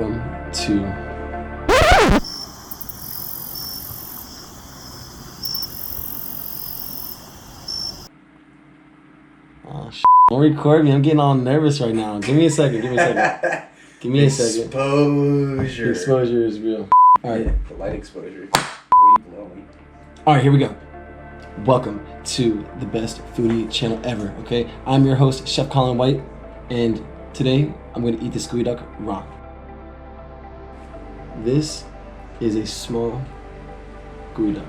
welcome to don't record me. I'm getting all nervous right now. Give me a second. Give me a second. Exposure. Exposure is real. All right. Yeah, the light exposure. We blowing. All right, here we go. Welcome to the best foodie channel ever. Okay, I'm your host, Chef Collin White, and today I'm going to eat this Geoduck raw. This is a small Geoduck.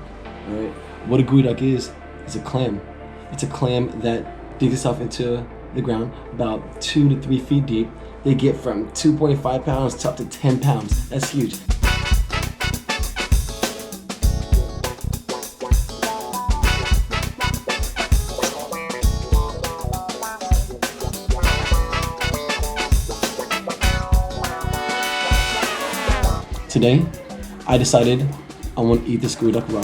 All right. What a Geoduck is a clam. It's a clam that digs itself into the ground about 2 to 3 feet deep. They get from 2.5 pounds to up to 10 pounds. That's huge. Today, I decided I want to eat this Geoduck raw.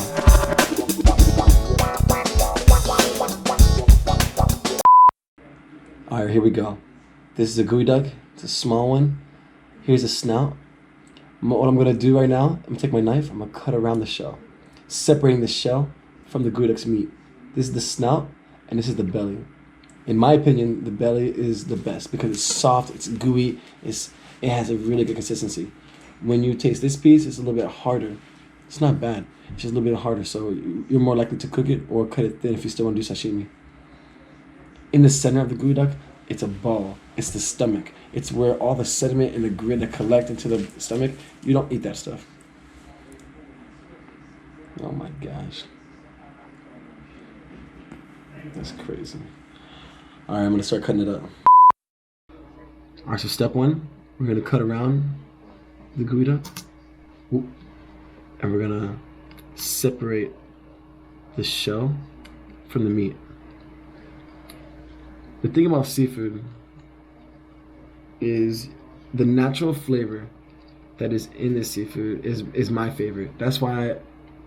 Alright, here we go. This is a Geoduck. It's a small one. Here's the snout. What I'm going to do right now, I'm going to take my knife, I'm going to cut around the shell, separating the shell from the Geoduck's meat. This is the snout, and this is the belly. In my opinion, the belly is the best because it's soft, it's gooey, it has a really good consistency. When you taste this piece, it's a little bit harder. It's not bad. It's just a little bit harder, so you're more likely to cook it or cut it thin if you still want to do sashimi. In the center of the Geoduck, it's a ball. It's the stomach. It's where all the sediment and the grit that collect into the stomach. You don't eat that stuff. Oh my gosh. That's crazy. All right, I'm going to start cutting it up. All right, so step one, we're going to cut around the Geoduck. And we're going to separate the shell from the meat. The thing about seafood is the natural flavor that is in this seafood is my favorite. That's why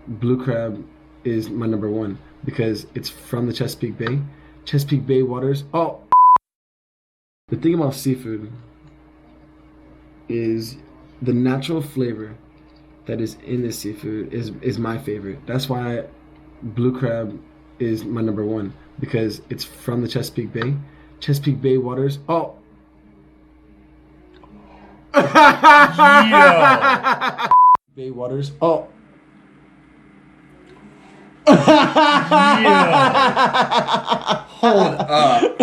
blue crab is my number one, because it's from the Chesapeake Bay. Chesapeake Bay waters. Oh! The thing about seafood is the natural flavor that is in this seafood is my favorite. That's why blue crab is my number one, because it's from the Chesapeake Bay. Chesapeake Bay waters. Oh! Yeah. Bay waters. Oh! Yeah. Hold up.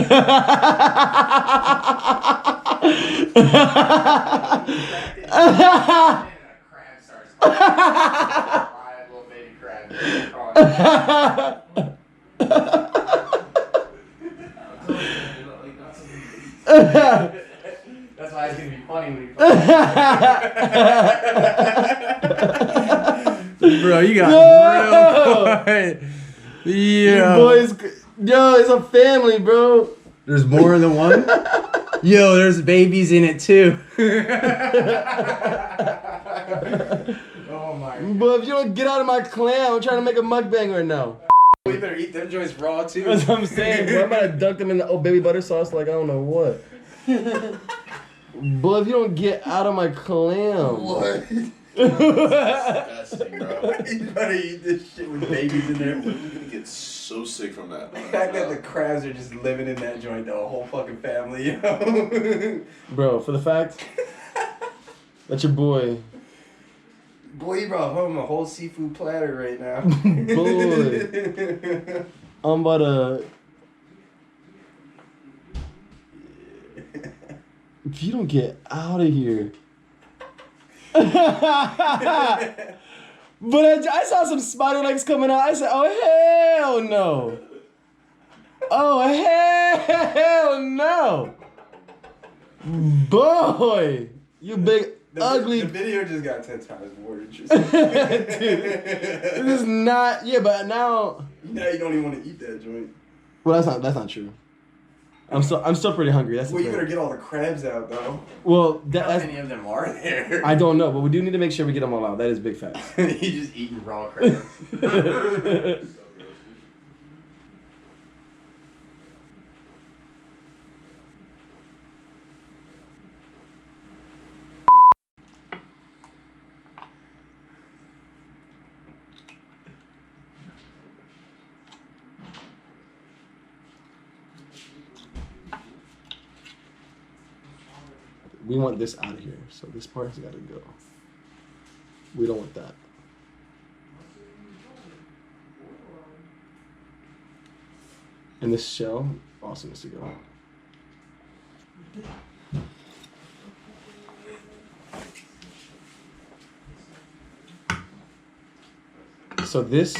That's why it's gonna be funny when you bro, you got real quiet. Yeah. Boys, yo, it's a family, bro. There's more than one? Yo, there's babies in it too. Oh my god. But if you don't get out of my clam, I'm trying to make a mukbang right now. We better eat them joints raw too. That's what I'm saying, bro. I'm about to dunk them in the old baby butter sauce like I don't know what. But if you don't get out of my clam. What? Disgusting, bro. You better eat this shit with babies in there. You're gonna get so sick from that. The fact that the crabs are just living in that joint, the whole fucking family, you know? Bro, for the fact that your boy. Boy, you brought home a whole seafood platter right now. Boy. I'm about to. If you don't get out of here. But I saw some spider legs coming out. I said, oh, hell no. Oh, hell no. Boy, you big, ugly. The video just got 10 times more interesting. Dude, this is not, yeah, but now. Now you don't even want to eat that joint. Well, that's not true. I'm still pretty hungry. That's well, the you thing. better get all the crabs out though. Well, How many of them are there? I don't know, but we do need to make sure we get them all out. That is big facts. You just eating raw crabs. we want this out of here. So this part's got to go. We don't want that. And this shell also needs to go. So this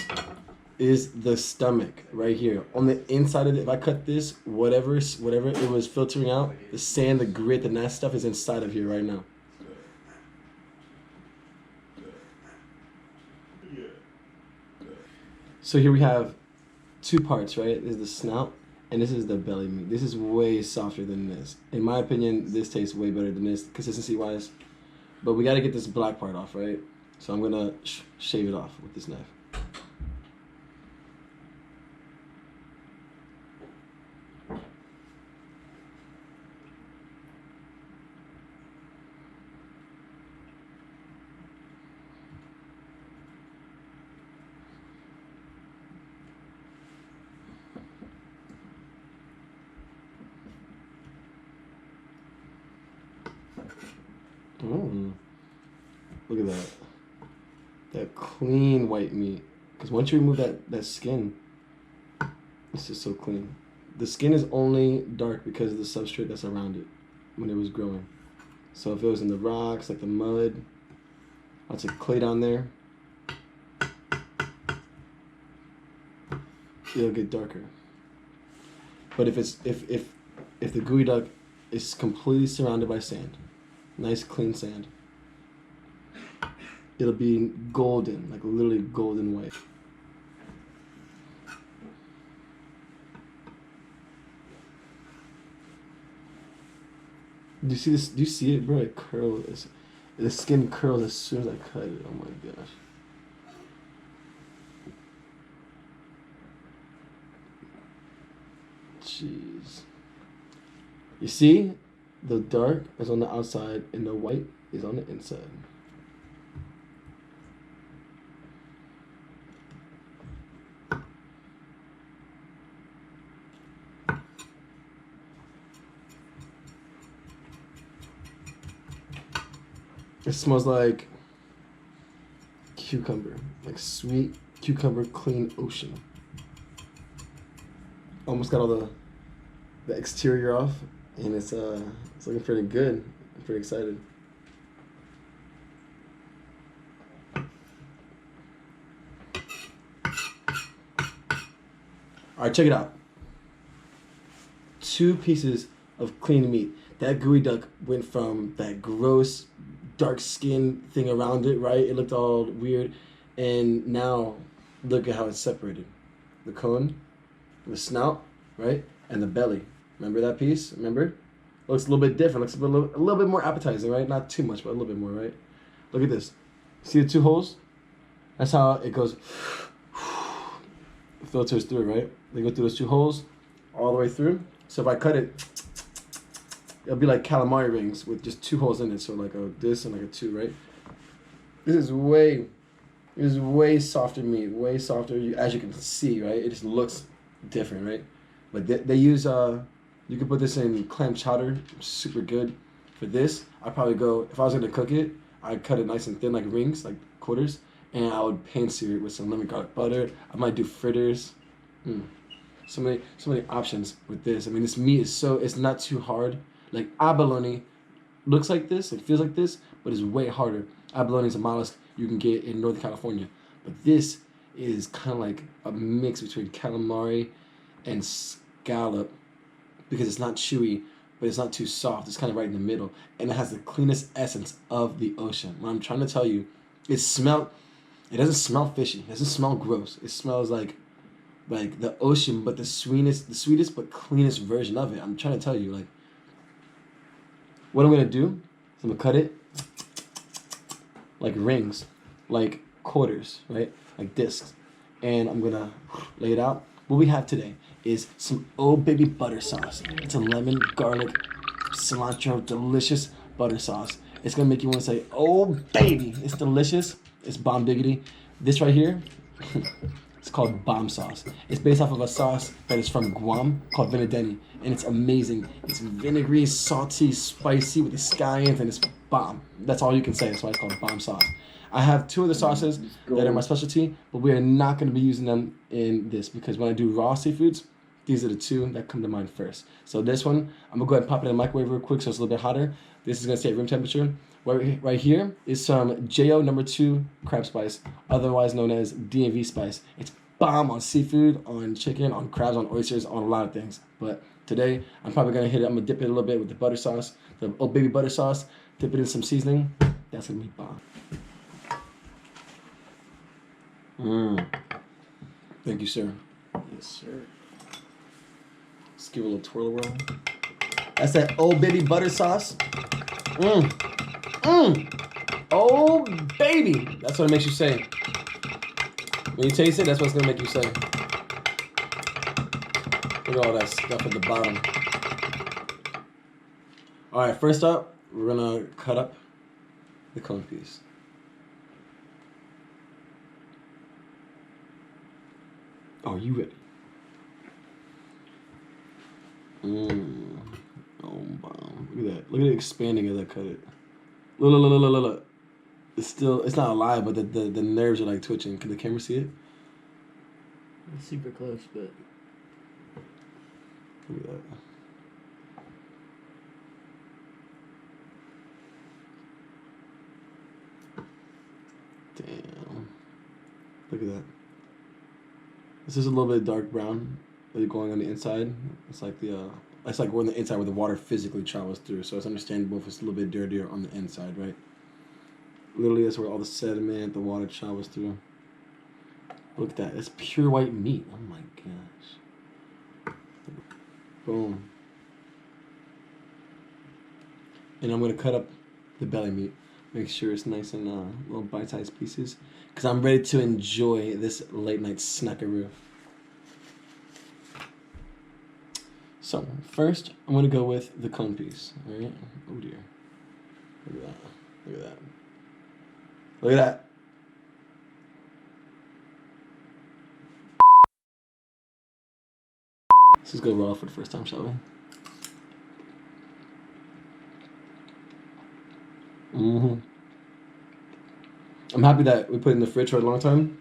is the stomach right here. On the inside of it, if I cut this, whatever it was filtering out, the sand, the grit, the nasty stuff is inside of here right now. So here we have two parts, right? This is the snout, and this is the belly meat. This is way softer than this. In my opinion, this tastes way better than this, consistency-wise. But we gotta get this black part off, right? So I'm gonna shave it off with this knife. Look at that. That clean white meat. Because once you remove that skin, it's just so clean. The skin is only dark because of the substrate that's around it when it was growing. So if it was in the rocks, like the mud, lots of clay down there, it'll get darker. But if the geoduck is completely surrounded by sand, nice clean sand, it'll be golden, like literally golden white. Do you see this? Do you see it, bro? It curls. The skin curls as soon as I cut it. Oh my gosh. Jeez. You see? The dark is on the outside and the white is on the inside. It smells like cucumber, like sweet cucumber, clean ocean. Almost got all the exterior off, and it's looking pretty good. I'm pretty excited. All right, check it out. 2 pieces of clean meat. That geoduck went from that gross dark skin thing around it, right? It looked all weird, and now look at how it's separated. The cone, the snout, right, and the belly. Remember that piece? Remember? Looks a little bit different. Looks a little bit more appetizing, right? Not too much, but a little bit more, right? Look at this. See the 2 holes? That's how it goes. It filters through, right? They go through those 2 holes all the way through. So if I cut it, it'll be like calamari rings with just 2 holes in it. So like this and like a 2, right? This is way softer meat, way softer. As you can see, right? It just looks different, right? But they use you can put this in clam chowder, super good. For this, I'd probably go, if I was gonna cook it, I'd cut it nice and thin like rings, like quarters, and I would pan sear it with some lemon garlic butter. I might do fritters. So many options with this. I mean, this meat is it's not too hard. Like abalone looks like this, it feels like this, but it's way harder. Abalone is a mollusk you can get in Northern California. But this is kind of like a mix between calamari and scallop because it's not chewy, but it's not too soft. It's kind of right in the middle. And it has the cleanest essence of the ocean. What I'm trying to tell you, it doesn't smell fishy. It doesn't smell gross. It smells like the ocean, but the sweetest but cleanest version of it. I'm trying to tell you, like, what I'm gonna do is I'm gonna cut it like rings, like quarters, right? Like discs. And I'm gonna lay it out. What we have today is some Old Baby butter sauce. It's a lemon, garlic, cilantro, delicious butter sauce. It's gonna make you want to say, oh baby, it's delicious. It's bomb diggity. This right here, It's called bomb sauce. It's based off of a sauce that is from Guam called vinadeni, and it's amazing. It's vinegary, salty, spicy with the scallions, and it's bomb. That's all you can say. That's why it's called bomb sauce. I have 2 other sauces that are my specialty, but we are not going to be using them in this because when I do raw seafoods, these are the 2 that come to mind first. So this one, I'm going to go ahead and pop it in the microwave real quick so it's a little bit hotter. This is going to stay at room temperature. Right here is some JO number 2 crab spice, otherwise known as DMV spice. It's bomb on seafood, on chicken, on crabs, on oysters, on a lot of things. But today, I'm probably going to hit it. I'm going to dip it a little bit with the butter sauce, the Old Baby butter sauce, dip it in some seasoning. That's going to be bomb. Thank you, sir. Yes, sir. Let's give it a little twirl around. That's that Old Baby butter sauce. Oh, baby. That's what it makes you say. When you taste it, that's what it's going to make you say. Look at all that stuff at the bottom. All right, first up, we're going to cut up the cone piece. Are you ready? Oh, bomb. Look at that. Look at it expanding as I cut it. Look. It's not alive, but the nerves are like twitching. Can the camera see it? It's super close, but look at that. Damn. Look at that. This is a little bit dark brown going on the inside. It's like it's like on the inside where the water physically travels through. So it's understandable if it's a little bit dirtier on the inside, right? Literally, that's where all the sediment, the water travels through. Look at that. It's pure white meat. Oh my gosh. Boom. And I'm going to cut up the belly meat. Make sure it's nice and little bite-sized pieces. Because I'm ready to enjoy this late-night snackaroo. So, first, I'm going to go with the cone piece. All right? Oh, dear. Look at that. Look at that. Look at that. Let's just go raw for the first time, shall we? I'm happy that we put it in the fridge for a long time,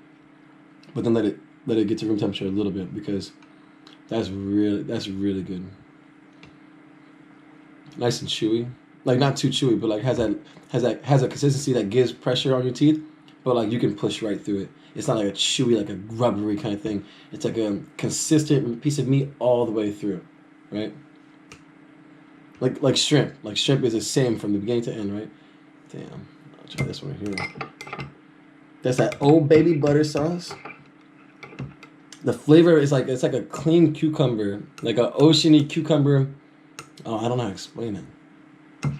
but then let it get to room temperature a little bit because that's really good. Nice and chewy, like not too chewy, but like has a consistency that gives pressure on your teeth, but like you can push right through it. It's not like a chewy, like a rubbery kind of thing. It's like a consistent piece of meat all the way through, right? Like shrimp. Like shrimp is the same from the beginning to end, right? Damn. I'll try this one here. That's that Old Baby butter sauce. The flavor is like, it's like a clean cucumber, like an oceany cucumber. Oh, I don't know how to explain it. Look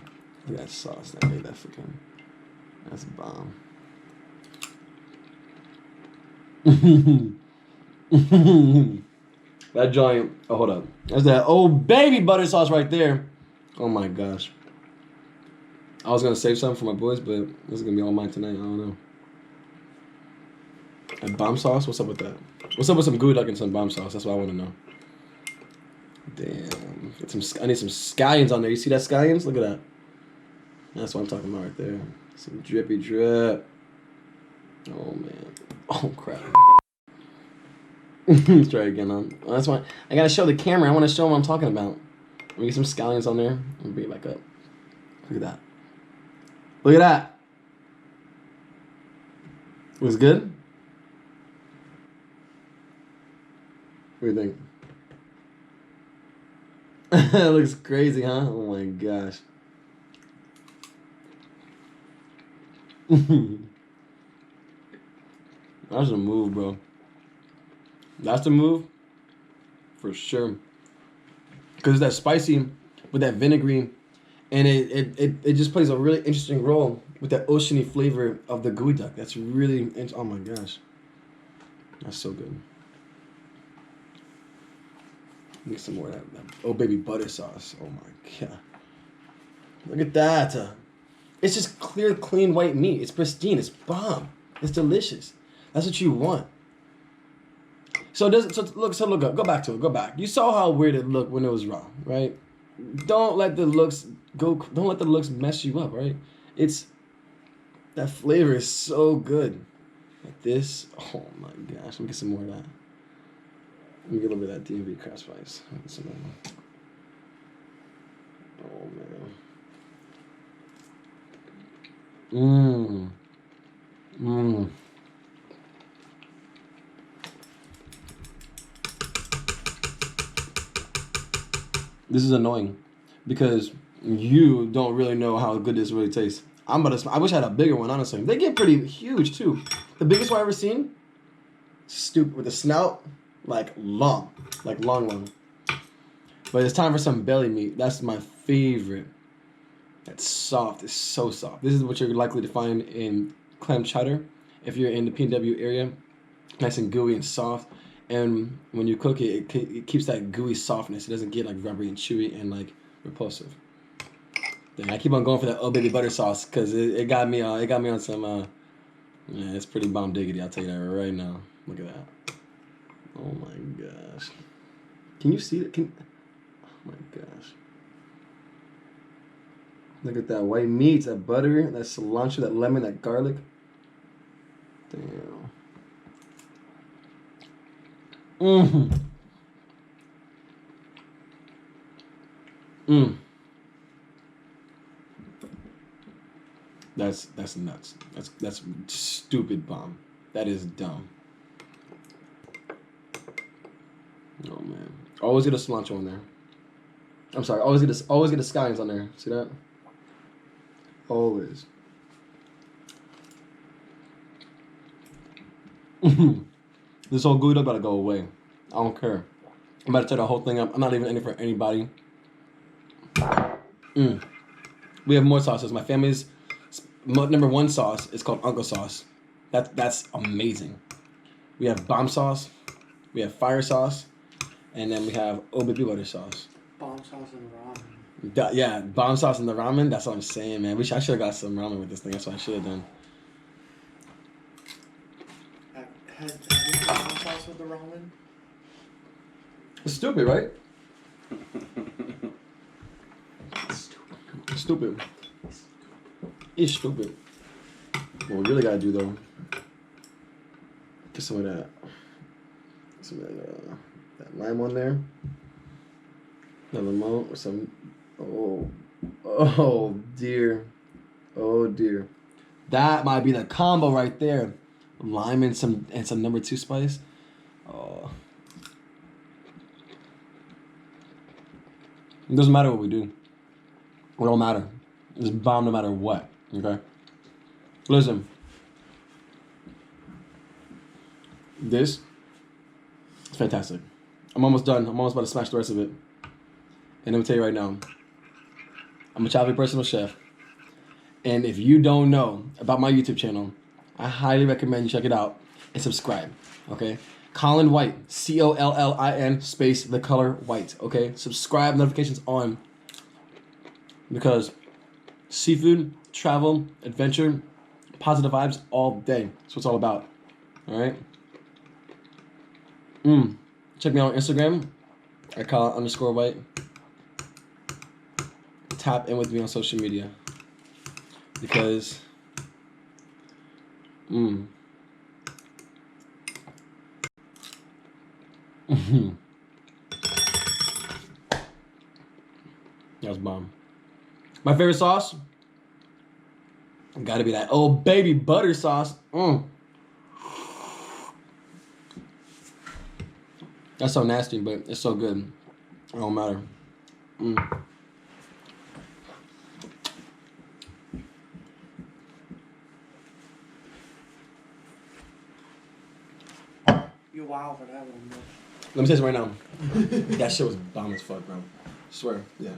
at that sauce that made that freaking. That's bomb. That joint. Oh, hold up. That's that Old Baby butter sauce right there. Oh my gosh. I was gonna save some for my boys, but this is gonna be all mine tonight. I don't know. And bomb sauce? What's up with that? What's up with some Geoduck and some bomb sauce? That's what I want to know. Damn. I need some scallions on there. You see that scallions? Look at that. That's what I'm talking about right there. Some drippy drip. Oh man. Oh crap. Let's try it again. That's why I gotta show the camera. I want to show them what I'm talking about. Let me get some scallions on there. Let me bring it back up. Look at that. Look at that. Was it good? What do you think? It looks crazy, huh? Oh my gosh. That's a move, bro. That's the move. For sure. Because that spicy with that vinegary, and it just plays a really interesting role with that oceany flavor of the Geoduck. That's really, oh my gosh. That's so good. Need some more of that Old Baby butter sauce. Oh my god. Look at that. It's just clear, clean white meat. It's pristine. It's bomb. It's delicious. That's what you want. So does so look up. Go back to it. Go back. You saw how weird it looked when it was raw, right? Don't let the looks go. Don't let the looks mess you up, right? It's that flavor is so good. Like this. Oh my gosh. Let me get some more of that. Let me get a little bit of that DMV crab spice. Oh man. Mmm. This is annoying because you don't really know how good this really tastes. I wish I had a bigger one, honestly. They get pretty huge too. The biggest one I've ever seen, stupid, with a snout, like long. But it's time for some belly meat. That's my favorite. That's soft. It's so soft. This is what you're likely to find in clam chowder if you're in the PNW area. Nice and gooey and soft. And when you cook it, it keeps that gooey softness. It doesn't get like rubbery and chewy and like repulsive. Dang, I keep on going for that oh baby butter sauce because it got me on some yeah, it's pretty bomb diggity, I'll tell you that right now. Look at that. Oh my gosh. Can you see it? Oh my gosh. Look at that white meat, that butter, that cilantro, that lemon, that garlic. Damn. Mm-hmm. That's nuts. That's stupid bomb. That is dumb. Oh man. Always get a cilantro on there. I'm sorry. Always get a scallions on there. See that? Always. This whole Geoduck gotta go away. I don't care. I'm about to tear the whole thing up. I'm not leaving any for anybody. We have more sauces. My family's number one sauce is called Uncle Sauce. That's amazing. We have bomb sauce. We have fire sauce. And then we have oh baby butter sauce. Bomb sauce and ramen. Yeah, bomb sauce and the ramen. That's what I'm saying, man. I should have got some ramen with this thing. That's what I should have done. Had you had bomb sauce with the ramen? It's stupid, right? Stupid. It's stupid. What we really gotta do though, get some of that lime on there. The lemon or some. Oh dear. Oh dear. That might be the combo right there. Lime and some number 2 spice. Oh. It doesn't matter what we do. It don't matter. It's bomb no matter what. Okay? Listen. This is fantastic. I'm almost done. I'm almost about to smash the rest of it. And let me tell you right now, I'm a Chavi personal chef. And if you don't know about my YouTube channel, I highly recommend you check it out and subscribe. Okay? Collin White. COLLIN space the color white. Okay? Subscribe, notifications on. Because seafood, travel, adventure, positive vibes all day. That's what it's all about. Alright? Check me out on Instagram. I Collin_white. Tap in with me on social media. Because that was bomb. My favorite sauce gotta be that oh baby butter sauce. That's so nasty, but it's so good. It don't matter. You wow for that one, man. Let me say this right now. That shit was bomb as fuck, bro. Swear. Yeah.